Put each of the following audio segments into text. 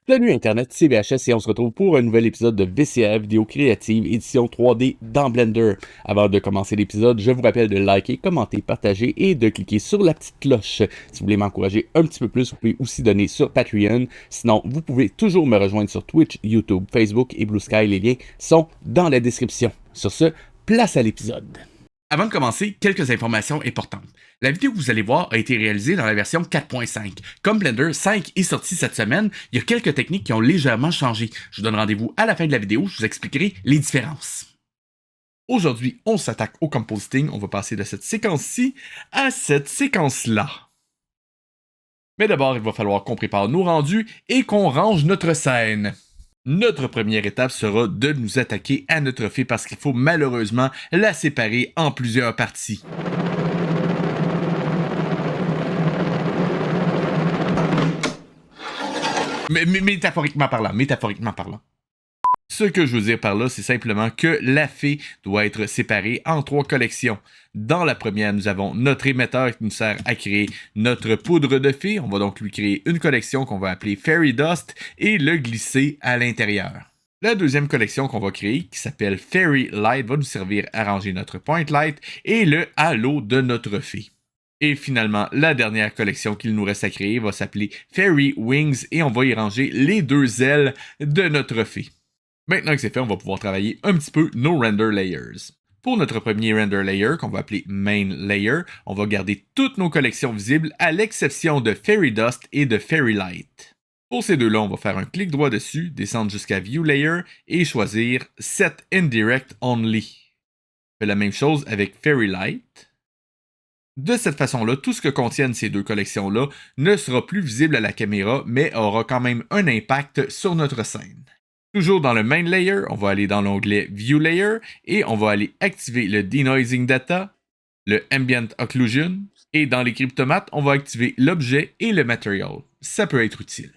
Salut Internet, c'est VHS et on se retrouve pour un nouvel épisode de VCA Vidéo Créative, édition 3D dans Blender. Avant de commencer l'épisode, je vous rappelle de liker, commenter, partager et de cliquer sur la petite cloche. Si vous voulez m'encourager un petit peu plus, vous pouvez aussi donner sur Patreon. Sinon, vous pouvez toujours me rejoindre sur Twitch, YouTube, Facebook et Blue Sky. Les liens sont dans la description. Sur ce, place à l'épisode. Avant de commencer, quelques informations importantes. La vidéo que vous allez voir a été réalisée dans la version 4.5. Comme Blender 5 est sorti cette semaine, il y a quelques techniques qui ont légèrement changé. Je vous donne rendez-vous à la fin de la vidéo, je vous expliquerai les différences. Aujourd'hui, on s'attaque au compositing. On va passer de cette séquence-ci à cette séquence-là. Mais d'abord, il va falloir qu'on prépare nos rendus et qu'on range notre scène. Notre première étape sera de nous attaquer à notre fée parce qu'il faut malheureusement la séparer en plusieurs parties. Mais métaphoriquement parlant. Ce que je veux dire par là, c'est simplement que la fée doit être séparée en 3 collections. Dans la première, nous avons notre émetteur qui nous sert à créer notre poudre de fée. On va donc lui créer une collection qu'on va appeler Fairy Dust et le glisser à l'intérieur. La deuxième collection qu'on va créer, qui s'appelle Fairy Light, va nous servir à ranger notre Point Light et le halo de notre fée. Et finalement, la dernière collection qu'il nous reste à créer va s'appeler Fairy Wings et on va y ranger les 2 ailes de notre fée. Maintenant que c'est fait, on va pouvoir travailler un petit peu nos render layers. Pour notre premier render layer, qu'on va appeler main layer, on va garder toutes nos collections visibles à l'exception de Fairy Dust et de Fairy Light. Pour ces deux-là, on va faire un clic droit dessus, descendre jusqu'à View Layer et choisir Set Indirect Only. On fait la même chose avec Fairy Light. De cette façon-là, tout ce que contiennent ces 2 collections-là ne sera plus visible à la caméra, mais aura quand même un impact sur notre scène. Toujours dans le Main Layer, on va aller dans l'onglet View Layer et on va aller activer le Denoising Data, le Ambient Occlusion et dans les cryptomates, on va activer l'objet et le Material. Ça peut être utile.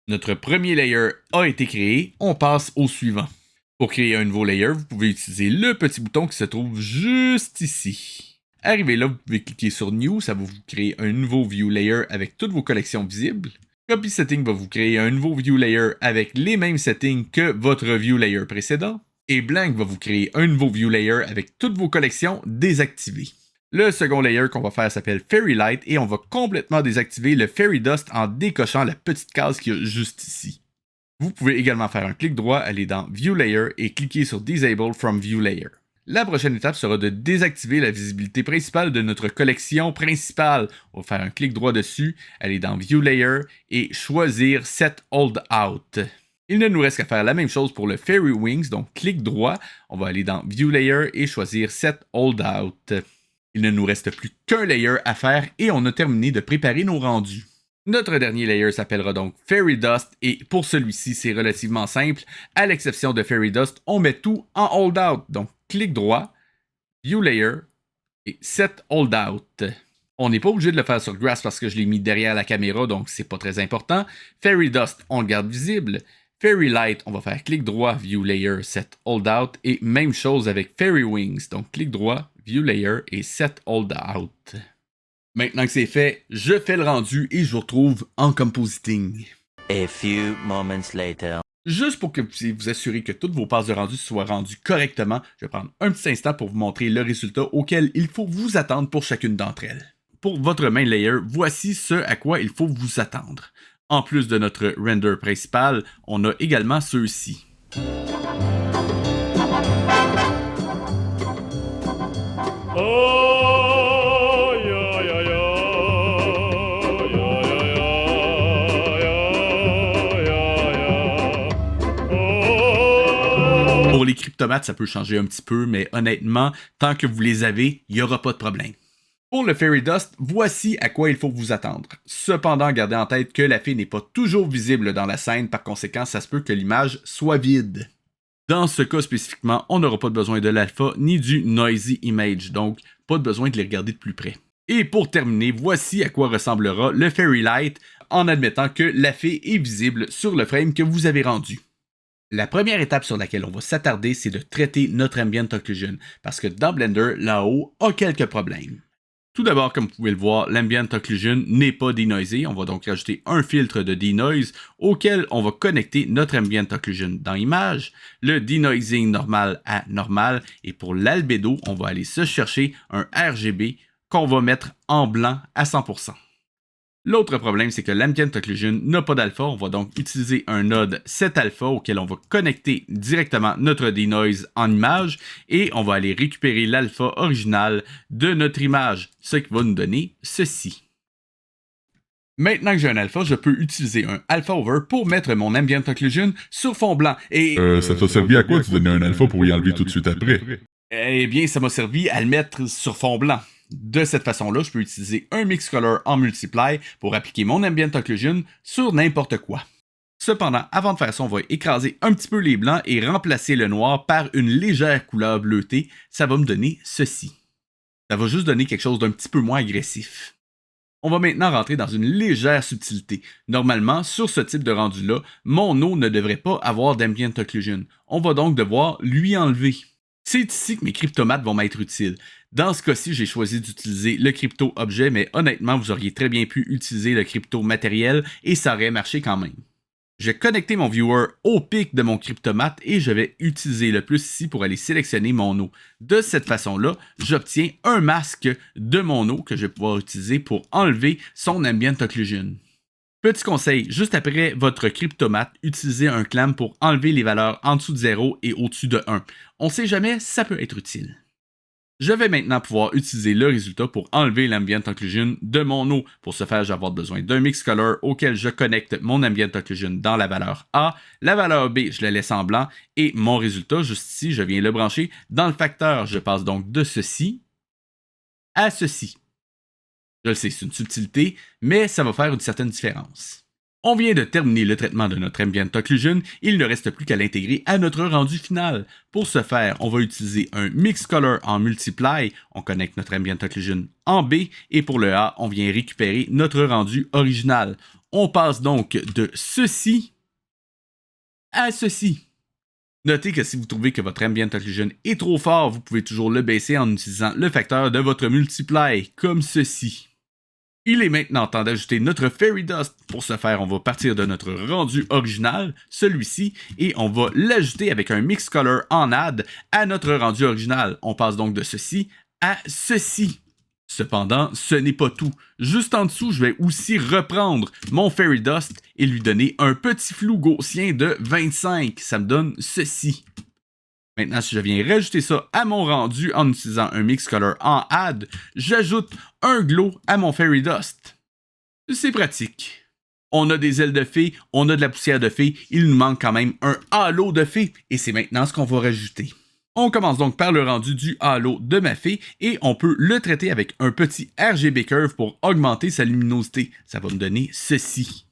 Notre premier layer a été créé, on passe au suivant. Pour créer un nouveau layer, vous pouvez utiliser le petit bouton qui se trouve juste ici. Arrivé là, vous pouvez cliquer sur New, ça va vous créer un nouveau View Layer avec toutes vos collections visibles. Copy Setting va vous créer un nouveau View Layer avec les mêmes settings que votre View Layer précédent. Et Blank va vous créer un nouveau View Layer avec toutes vos collections désactivées. Le second layer qu'on va faire s'appelle Fairy Light et on va complètement désactiver le Fairy Dust en décochant la petite case qu'il y a juste ici. Vous pouvez également faire un clic droit, aller dans View Layer et cliquer sur Disable from View Layer. La prochaine étape sera de désactiver la visibilité principale de notre collection principale. On va faire un clic droit dessus, aller dans View Layer et choisir Set Hold Out. Il ne nous reste qu'à faire la même chose pour le Fairy Wings, donc clic droit, on va aller dans View Layer et choisir Set Hold Out. Il ne nous reste plus qu'un layer à faire et on a terminé de préparer nos rendus. Notre dernier layer s'appellera donc Fairy Dust et pour celui-ci, c'est relativement simple. À l'exception de Fairy Dust, on met tout en Hold Out. Donc, clic droit, View Layer et Set Hold Out. On n'est pas obligé de le faire sur Grass parce que je l'ai mis derrière la caméra, donc c'est pas très important. Fairy Dust, on le garde visible. Fairy Light, on va faire clic droit, View Layer, Set Hold Out. Et même chose avec Fairy Wings. Donc, clic droit, View Layer et Set Hold Out. Maintenant que c'est fait, je fais le rendu et je vous retrouve en compositing. A few moments later. Juste pour que vous puissiez vous assurer que toutes vos passes de rendu soient rendues correctement, je vais prendre un petit instant pour vous montrer le résultat auquel il faut vous attendre pour chacune d'entre elles. Pour votre main layer, voici ce à quoi il faut vous attendre. En plus de notre render principal, on a également ceux-ci. Pour les cryptomates, ça peut changer un petit peu, mais honnêtement, tant que vous les avez, il n'y aura pas de problème. Pour le Fairy Dust, voici à quoi il faut vous attendre. Cependant, gardez en tête que la fée n'est pas toujours visible dans la scène, par conséquent, ça se peut que l'image soit vide. Dans ce cas spécifiquement, on n'aura pas besoin de l'alpha ni du noisy image, donc pas de besoin de les regarder de plus près. Et pour terminer, voici à quoi ressemblera le Fairy Light en admettant que la fée est visible sur le frame que vous avez rendu. La première étape sur laquelle on va s'attarder, c'est de traiter notre Ambient Occlusion, parce que dans Blender, là-haut a quelques problèmes. Tout d'abord, comme vous pouvez le voir, l'Ambient Occlusion n'est pas denoisé. On va donc rajouter un filtre de denoise auquel on va connecter notre Ambient Occlusion dans Image, le denoising normal à normal, et pour l'albédo, on va aller se chercher un RGB qu'on va mettre en blanc à 100%. L'autre problème, c'est que l'Ambient Occlusion n'a pas d'alpha. On va donc utiliser un node 7alpha auquel on va connecter directement notre denoise en image et on va aller récupérer l'alpha original de notre image, ce qui va nous donner ceci. Maintenant que j'ai un alpha, je peux utiliser un alpha over pour mettre mon Ambient Occlusion sur fond blanc et... Ça t'a servi à quoi de donner un alpha pour y enlever tout de suite après? Eh bien, ça m'a servi à le mettre sur fond blanc. De cette façon-là, je peux utiliser un mix color en multiply pour appliquer mon Ambient Occlusion sur n'importe quoi. Cependant, avant de faire ça, on va écraser un petit peu les blancs et remplacer le noir par une légère couleur bleutée. Ça va me donner ceci. Ça va juste donner quelque chose d'un petit peu moins agressif. On va maintenant rentrer dans une légère subtilité. Normalement, sur ce type de rendu-là, mon eau ne devrait pas avoir d'Ambient Occlusion. On va donc devoir lui enlever. C'est ici que mes cryptomates vont m'être utiles. Dans ce cas-ci, j'ai choisi d'utiliser le crypto-objet, mais honnêtement, vous auriez très bien pu utiliser le crypto-matériel et ça aurait marché quand même. Je vais connecter mon viewer au pic de mon cryptomate et je vais utiliser le plus ici pour aller sélectionner mon eau. De cette façon-là, j'obtiens un masque de mon eau que je vais pouvoir utiliser pour enlever son Ambient Occlusion. Petit conseil, juste après votre cryptomate, utilisez un clamp pour enlever les valeurs en dessous de 0 et au-dessus de 1. On ne sait jamais, ça peut être utile. Je vais maintenant pouvoir utiliser le résultat pour enlever l'Ambient Occlusion de mon eau. Pour ce faire, je vais avoir besoin d'un mix color auquel je connecte mon Ambient Occlusion dans la valeur A. La valeur B, je la laisse en blanc. Et mon résultat, juste ici, je viens le brancher dans le facteur. Je passe donc de ceci à ceci. Je le sais, c'est une subtilité, mais ça va faire une certaine différence. On vient de terminer le traitement de notre Ambient Occlusion, il ne reste plus qu'à l'intégrer à notre rendu final. Pour ce faire, on va utiliser un Mix Color en Multiply, on connecte notre Ambient Occlusion en B, et pour le A, on vient récupérer notre rendu original. On passe donc de ceci à ceci. Notez que si vous trouvez que votre Ambient Occlusion est trop fort, vous pouvez toujours le baisser en utilisant le facteur de votre Multiply, comme ceci. Il est maintenant temps d'ajouter notre Fairy Dust. Pour ce faire, on va partir de notre rendu original, celui-ci, et on va l'ajouter avec un Mix Color en Add à notre rendu original. On passe donc de ceci à ceci. Cependant, ce n'est pas tout. Juste en dessous, je vais aussi reprendre mon Fairy Dust et lui donner un petit flou gaussien de 25. Ça me donne ceci. Maintenant, si je viens rajouter ça à mon rendu en utilisant un Mix Color en Add, j'ajoute un glow à mon Fairy Dust. C'est pratique. On a des ailes de fée, on a de la poussière de fée, il nous manque quand même un halo de fée, et c'est maintenant ce qu'on va rajouter. On commence donc par le rendu du halo de ma fée, et on peut le traiter avec un petit RGB Curve pour augmenter sa luminosité. Ça va me donner ceci.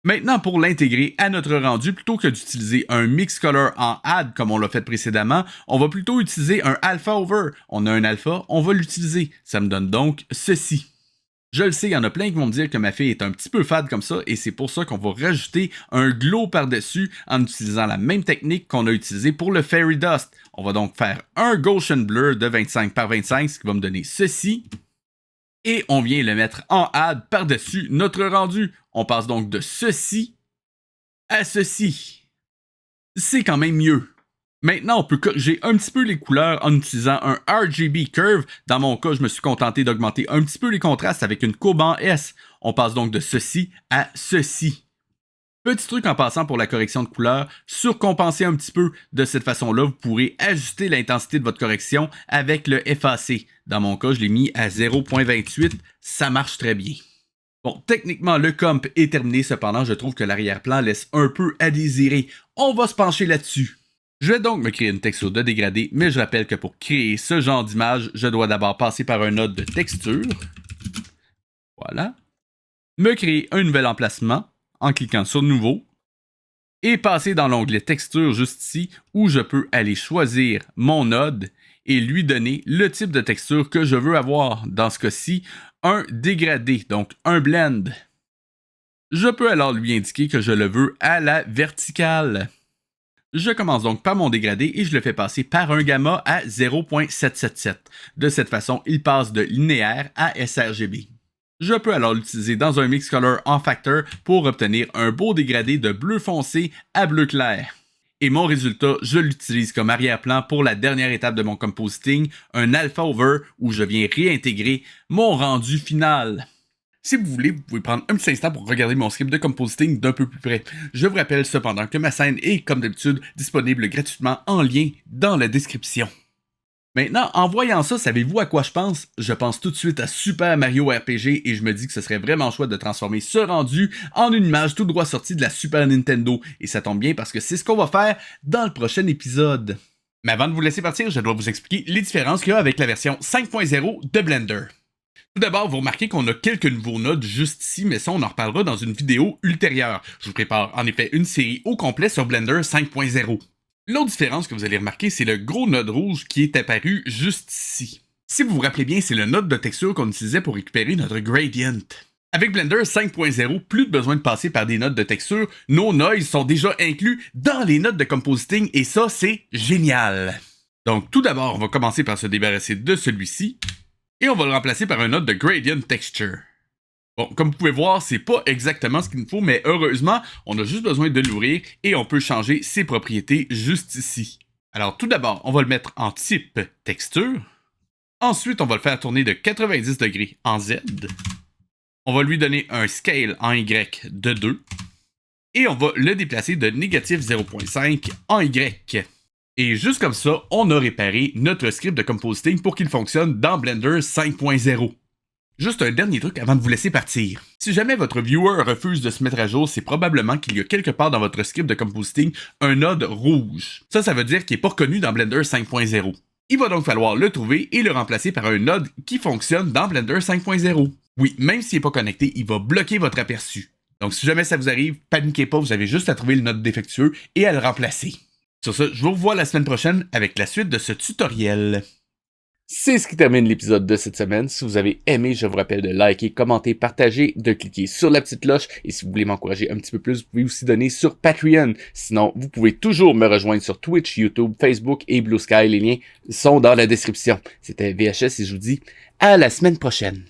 Maintenant, pour l'intégrer à notre rendu, plutôt que d'utiliser un Mix Color en Add comme on l'a fait précédemment, on va plutôt utiliser un Alpha Over. On a un alpha, on va l'utiliser. Ça me donne donc ceci. Je le sais, il y en a plein qui vont me dire que ma fille est un petit peu fade comme ça, et c'est pour ça qu'on va rajouter un glow par-dessus en utilisant la même technique qu'on a utilisée pour le Fairy Dust. On va donc faire un Gaussian Blur de 25 par 25, ce qui va me donner ceci. Et on vient le mettre en add par-dessus notre rendu. On passe donc de ceci à ceci. C'est quand même mieux. Maintenant, on peut corriger un petit peu les couleurs en utilisant un RGB Curve. Dans mon cas, je me suis contenté d'augmenter un petit peu les contrastes avec une courbe en S. On passe donc de ceci à ceci. Petit truc en passant pour la correction de couleur, surcompenser un petit peu. De cette façon-là, vous pourrez ajuster l'intensité de votre correction avec le FAC. Dans mon cas, je l'ai mis à 0.28. Ça marche très bien. Bon, techniquement, le comp est terminé. Cependant, je trouve que l'arrière-plan laisse un peu à désirer. On va se pencher là-dessus. Je vais donc me créer une texture de dégradé, mais je rappelle que pour créer ce genre d'image, je dois d'abord passer par un node de texture. Voilà. Me créer un nouvel emplacement en cliquant sur Nouveau et passer dans l'onglet Texture juste ici où je peux aller choisir mon node et lui donner le type de texture que je veux avoir. Dans ce cas-ci, un dégradé, donc un blend. Je peux alors lui indiquer que je le veux à la verticale. Je commence donc par mon dégradé et je le fais passer par un gamma à 0.777. De cette façon, il passe de linéaire à sRGB. Je peux alors l'utiliser dans un mix color en factor pour obtenir un beau dégradé de bleu foncé à bleu clair. Et mon résultat, je l'utilise comme arrière-plan pour la dernière étape de mon compositing, un alpha over où je viens réintégrer mon rendu final. Si vous voulez, vous pouvez prendre un petit instant pour regarder mon script de compositing d'un peu plus près. Je vous rappelle cependant que ma scène est, comme d'habitude, disponible gratuitement en lien dans la description. Maintenant, en voyant ça, savez-vous à quoi je pense? Je pense tout de suite à Super Mario RPG et je me dis que ce serait vraiment chouette de transformer ce rendu en une image tout droit sortie de la Super Nintendo. Et ça tombe bien parce que c'est ce qu'on va faire dans le prochain épisode. Mais avant de vous laisser partir, je dois vous expliquer les différences qu'il y a avec la version 5.0 de Blender. Tout d'abord, vous remarquez qu'on a quelques nouveaux nodes juste ici, mais ça on en reparlera dans une vidéo ultérieure. Je vous prépare en effet une série au complet sur Blender 5.0. L'autre différence que vous allez remarquer, c'est le gros node rouge qui est apparu juste ici. Si vous vous rappelez bien, c'est le node de texture qu'on utilisait pour récupérer notre gradient. Avec Blender 5.0, plus de besoin de passer par des nodes de texture, nos noise sont déjà inclus dans les nodes de compositing et ça, c'est génial. Donc tout d'abord, on va commencer par se débarrasser de celui-ci. Et on va le remplacer par un node de Gradient Texture. Bon, comme vous pouvez voir, c'est pas exactement ce qu'il nous faut, mais heureusement, on a juste besoin de l'ouvrir et on peut changer ses propriétés juste ici. Alors tout d'abord, on va le mettre en type texture. Ensuite, on va le faire tourner de 90 degrés en Z. On va lui donner un scale en Y de 2. Et on va le déplacer de négatif 0.5 en Y. Et juste comme ça, on a réparé notre script de compositing pour qu'il fonctionne dans Blender 5.0. Juste un dernier truc avant de vous laisser partir. Si jamais votre viewer refuse de se mettre à jour, c'est probablement qu'il y a quelque part dans votre script de compositing un node rouge. Ça veut dire qu'il n'est pas reconnu dans Blender 5.0. Il va donc falloir le trouver et le remplacer par un node qui fonctionne dans Blender 5.0. Oui, même s'il n'est pas connecté, il va bloquer votre aperçu. Donc si jamais ça vous arrive, paniquez pas, vous avez juste à trouver le node défectueux et à le remplacer. Sur ce, je vous revois la semaine prochaine avec la suite de ce tutoriel. C'est ce qui termine l'épisode de cette semaine. Si vous avez aimé, je vous rappelle de liker, commenter, partager, de cliquer sur la petite cloche. Et si vous voulez m'encourager un petit peu plus, vous pouvez aussi donner sur Patreon. Sinon, vous pouvez toujours me rejoindre sur Twitch, YouTube, Facebook et Blue Sky. Les liens sont dans la description. C'était VHS et je vous dis à la semaine prochaine.